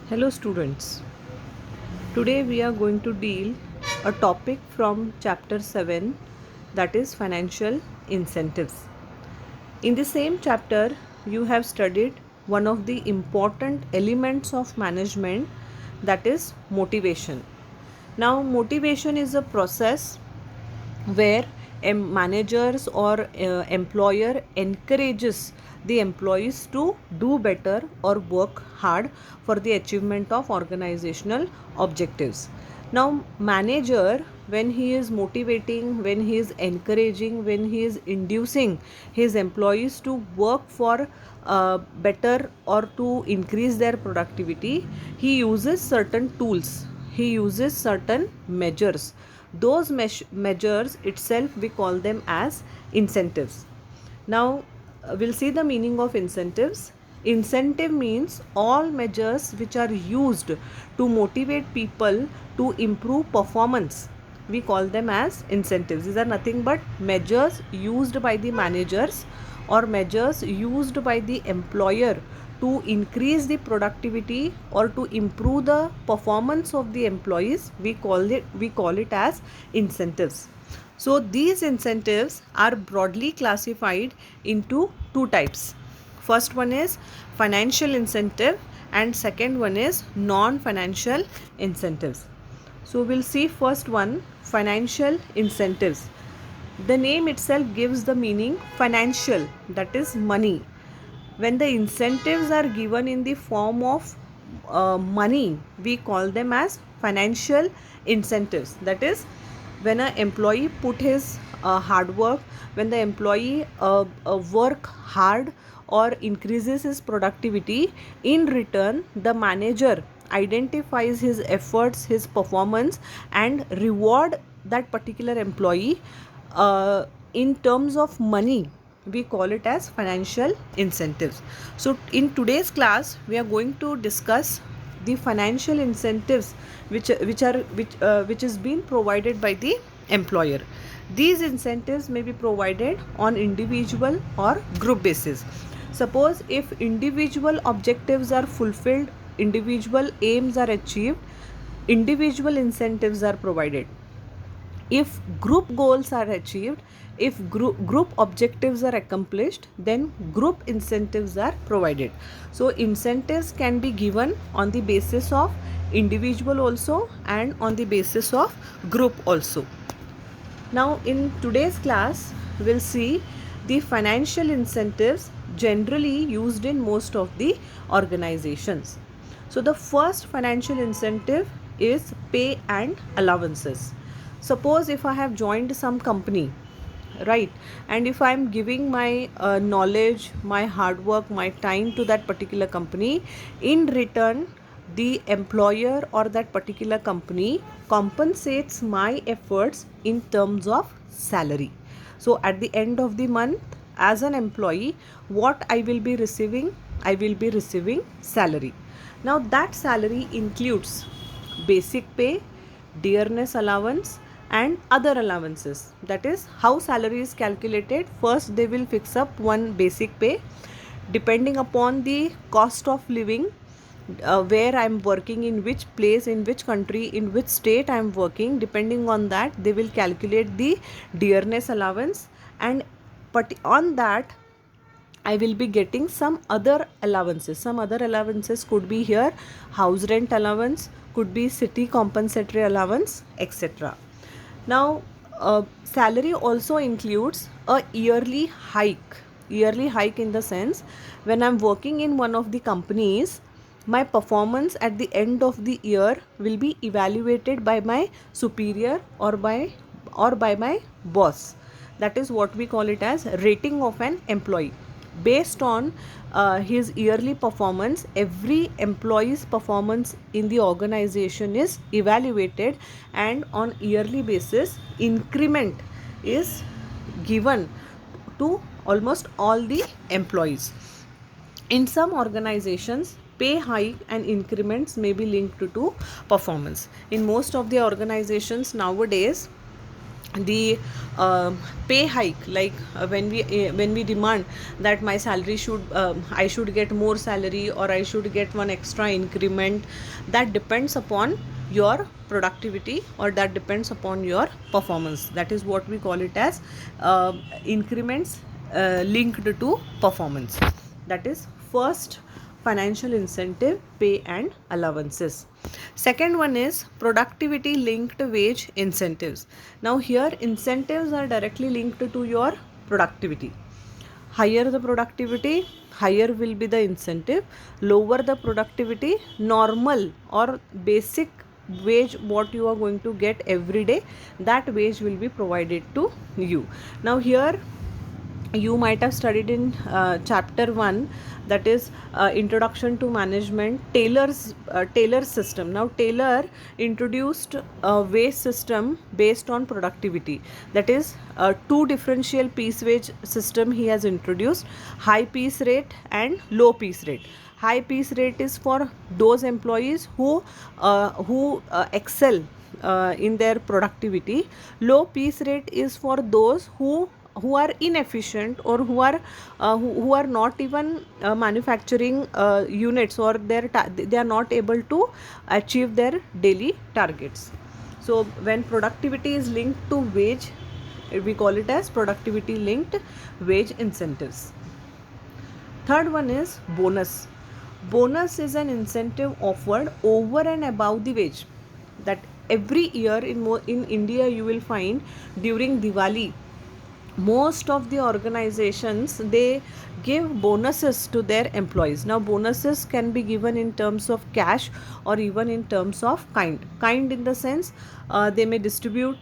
Hello students. Today we are going to deal a topic from chapter 7, that is financial incentives. In the same chapter you have studied one of the important elements of management, that is motivation. Now motivation is a process where managers or employer encourages the employees to do better or work hard for the achievement of organizational objectives. Now manager, when he is motivating, when he is encouraging, when he is inducing his employees to work for better or to increase their productivity, he uses certain tools, he uses certain measures. Those measures itself we call them as incentives. Now we'll see the meaning of incentives. Incentive means all measures which are used to motivate people to improve performance, we call them as incentives. These are nothing but measures used by the managers or measures used by the employer to increase the productivity or to improve the performance of the employees. We call it as incentives. So these incentives are broadly classified into two types. First one is financial incentive and second one is non-financial incentives. So we'll see first one, financial incentives. The name itself gives the meaning financial, that is money. When the incentives are given in the form of money, we call them as financial incentives. That is, when an employee put his hard work, when the employee work hard or increases his productivity, in return the manager identifies his efforts, his performance, and reward that particular employee in terms of money. We call it as financial incentives. So in today's class we are going to discuss the financial incentives which is being provided by the employer. These incentives may be provided on individual or group basis. Suppose if individual objectives are fulfilled, individual aims are achieved, individual incentives are provided. If group goals are achieved, if group objectives are accomplished, then group incentives are provided. So incentives can be given on the basis of individual also and on the basis of group also. Now in today's class we'll see the financial incentives generally used in most of the organizations. So the first financial incentive is pay and allowances. Suppose if I have joined some company, right, and if I am giving my knowledge, my hard work, my time to that particular company, in return the employer or that particular company compensates my efforts in terms of salary. So at the end of the month, as an employee, what I will be receiving? I will be receiving salary. Now that salary includes basic pay, dearness allowance, and other allowances. That is how salary is calculated. First they will fix up one basic pay depending upon the cost of living, where I am working, in which place, in which country, in which state I am working. Depending on that they will calculate the dearness allowance, and but on that I will be getting some other allowances. Some other allowances could be here house rent allowance, could be city compensatory allowance, etc. Now salary also includes a yearly hike. Yearly hike in the sense, when I'm working in one of the companies, my performance at the end of the year will be evaluated by my superior or by my boss. That is what we call it as rating of an employee. Based on his yearly performance, every employee's performance in the organization is evaluated, and on yearly basis increment is given to almost all the employees. In some organizations, pay hike and increments may be linked to performance. In most of the organizations nowadays, the pay hike, like when we demand that my salary should I should get more salary, or I should get one extra increment, that depends upon your productivity, or that depends upon your performance. That is what we call it as increments linked to performance. That is first financial incentive, pay and allowances. Second one is productivity linked wage incentives. Now here incentives are directly linked to your productivity. Higher the productivity, higher will be the incentive. Lower the productivity, normal or basic wage what you are going to get every day, that wage will be provided to you. Now here you might have studied in chapter 1, that is introduction to management, Taylor's system. Now Taylor introduced a wage system based on productivity. That is two differential piece wage system he has introduced: high piece rate and low piece rate. High piece rate is for those employees who excel in their productivity. Low piece rate is for those who are inefficient, or who are not even manufacturing units, or they are not able to achieve their daily targets. So when productivity is linked to wage, we call it as productivity linked wage incentives. Third one is bonus. Bonus is an incentive offered over and above the wage. That every year in India you will find during Diwali, most of the organizations, they give bonuses to their employees. Now bonuses can be given in terms of cash, or even in terms of kind in the sense they may distribute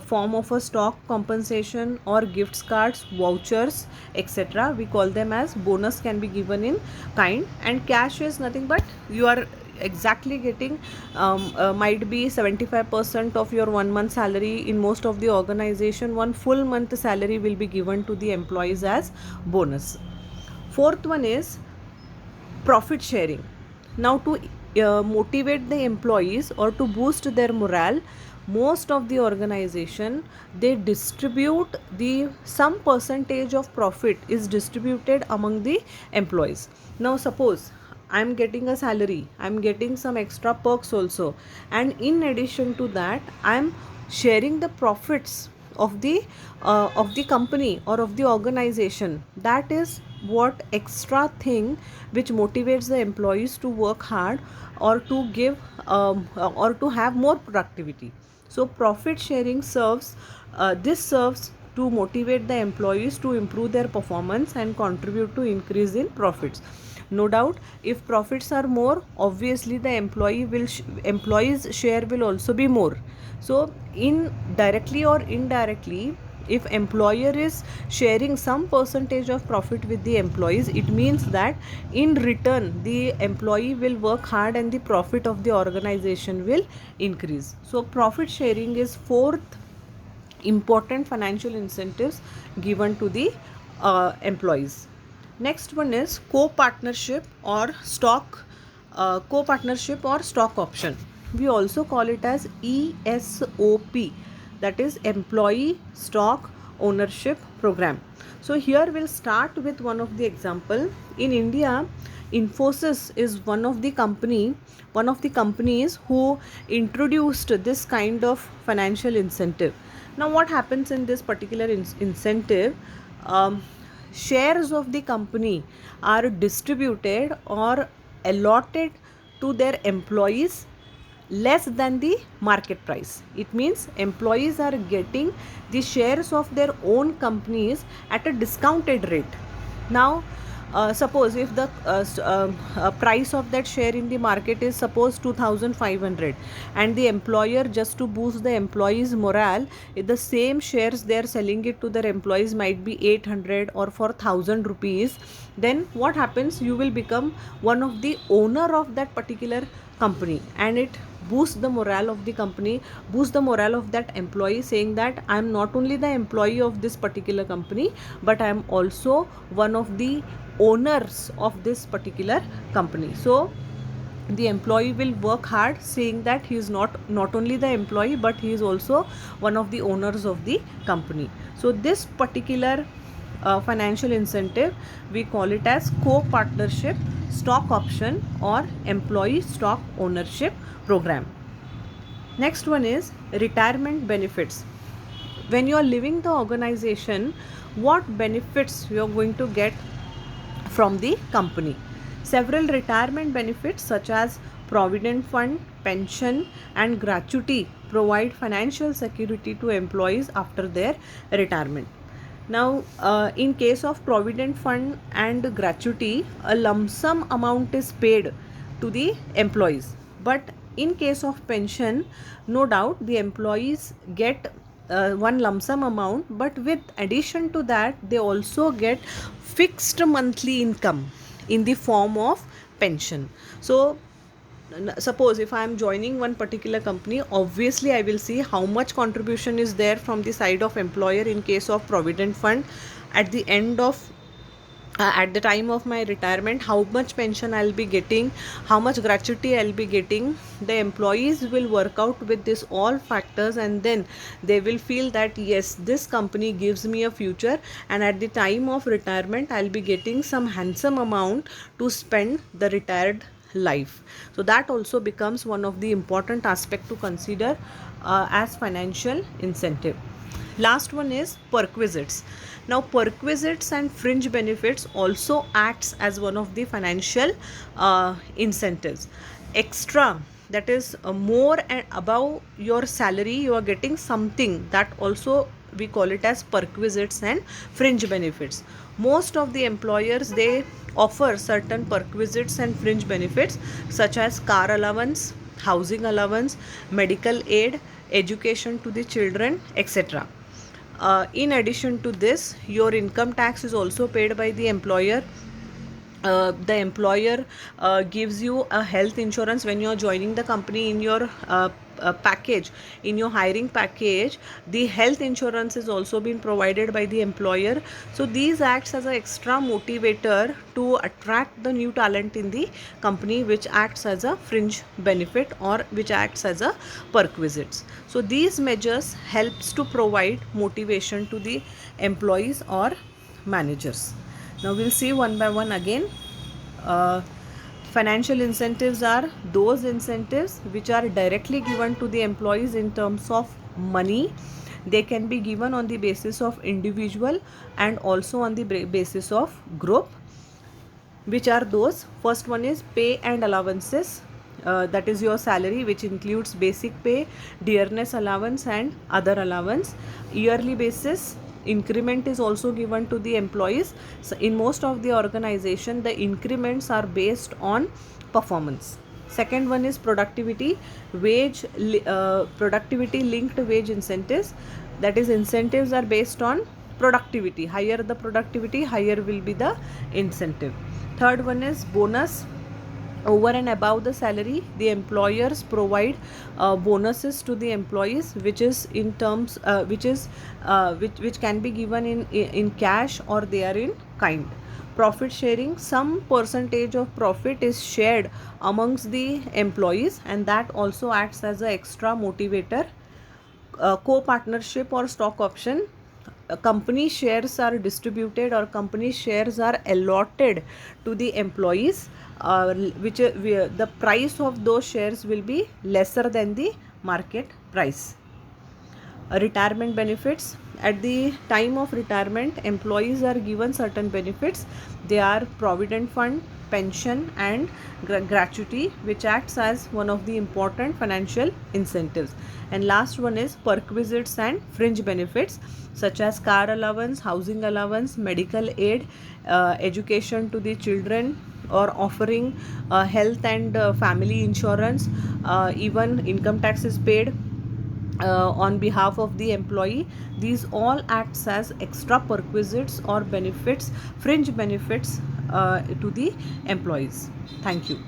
form of a stock compensation, or gifts, cards, vouchers, etc. We call them as bonus, can be given in kind. And cash is nothing but you are exactly getting might be 75% of your 1 month salary. In most of the organization, one full month salary will be given to the employees as bonus. Fourth one is profit sharing. Now to motivate the employees or to boost their morale, most of the organization, they distribute the some percentage of profit is distributed among the employees. Now suppose I'm getting a salary, I'm getting some extra perks also, and in addition to that I'm sharing the profits of the company or of the organization. That is what extra thing which motivates the employees to work hard, or to give or to have more productivity. So profit sharing serves to motivate the employees to improve their performance and contribute to increase in profits. No doubt, if profits are more, obviously the employees share will also be more. So in directly or indirectly, if employer is sharing some percentage of profit with the employees, it means that in return the employee will work hard and the profit of the organization will increase. So profit sharing is fourth important financial incentives given to the employees. Next one is co-partnership or stock option. We also call it as ESOP, that is Employee Stock Ownership Program. So here we'll start with one of the example. In India, Infosys is one of the companies who introduced this kind of financial incentive. Now what happens in this particular incentive? Shares of the company are distributed or allotted to their employees less than the market price. It means employees are getting the shares of their own companies at a discounted rate. Now suppose if the price of that share in the market is suppose 2500, and the employer, just to boost the employees morale, if the same shares they are selling it to their employees might be 800 or for 1000 rupees, then what happens? You will become one of the owner of that particular company, and it boost the morale of the company, boost the morale of that employee, saying that I am not only the employee of this particular company, but I am also one of the owners of this particular company. So the employee will work hard, saying that he is not only the employee but he is also one of the owners of the company. So this particular financial incentive, we call it as co-partnership stock option or employee stock ownership program. Next one is retirement benefits. When you are leaving the organization, what benefits you are going to get from the company? Several retirement benefits such as provident fund, pension and gratuity provide financial security to employees after their retirement. Now, in case of provident fund and gratuity, a lump sum amount is paid to the employees. But in case of pension, no doubt the employees get one lump sum amount, but with addition to that, they also get fixed monthly income in the form of pension. So suppose if I am joining one particular company, obviously I will see how much contribution is there from the side of employer in case of provident fund. At the end of at the time of my retirement, how much pension I'll be getting, how much gratuity I'll be getting. The employees will work out with this all factors, and then they will feel that yes, this company gives me a future, and at the time of retirement I'll be getting some handsome amount to spend the retired life. So that also becomes one of the important aspect to consider as financial incentive. Last one is perquisites. Now perquisites and fringe benefits also acts as one of the financial incentives. Extra, that is more and above your salary, you are getting something, that also we call it as perquisites and fringe benefits. Most of the employers, they offer certain perquisites and fringe benefits such as car allowance, housing allowance, medical aid, education to the children, etc. In addition to this, your income tax is also paid by the employer. The employer gives you a health insurance when you are joining the company. In your package, in your hiring package, the health insurance is also being provided by the employer. So these acts as an extra motivator to attract the new talent in the company, which acts as a fringe benefit or which acts as a perquisites. So these measures helps to provide motivation to the employees or managers. Now we'll see one by one again. Uh, Financial incentives are those incentives which are directly given to the employees in terms of money. They can be given on the basis of individual and also on the basis of group. Which are those? First one is pay and allowances. That is your salary, which includes basic pay, dearness allowance and other allowance. Yearly basis, increment is also given to the employees. So in most of the organization, the increments are based on performance. Second one is productivity, productivity linked wage incentives. That is, incentives are based on productivity. Higher the productivity, higher will be the incentive. Third one is bonus. Over and above the salary, the employers provide bonuses to the employees, which is in terms which can be given in cash or they are in kind. Profit sharing, some percentage of profit is shared amongst the employees, and that also acts as an extra motivator. Co-partnership or stock option, company shares are distributed or company shares are allotted to the employees, the price of those shares will be lesser than the market price. Retirement benefits, at the time of retirement, employees are given certain benefits. They are provident fund, pension and gratuity, which acts as one of the important financial incentives. And last one is perquisites and fringe benefits such as car allowance, housing allowance, medical aid, education to the children, or offering health and family insurance. Even income tax is paid on behalf of the employee. These all acts as extra perquisites or benefits, fringe benefits to the employees. Thank you.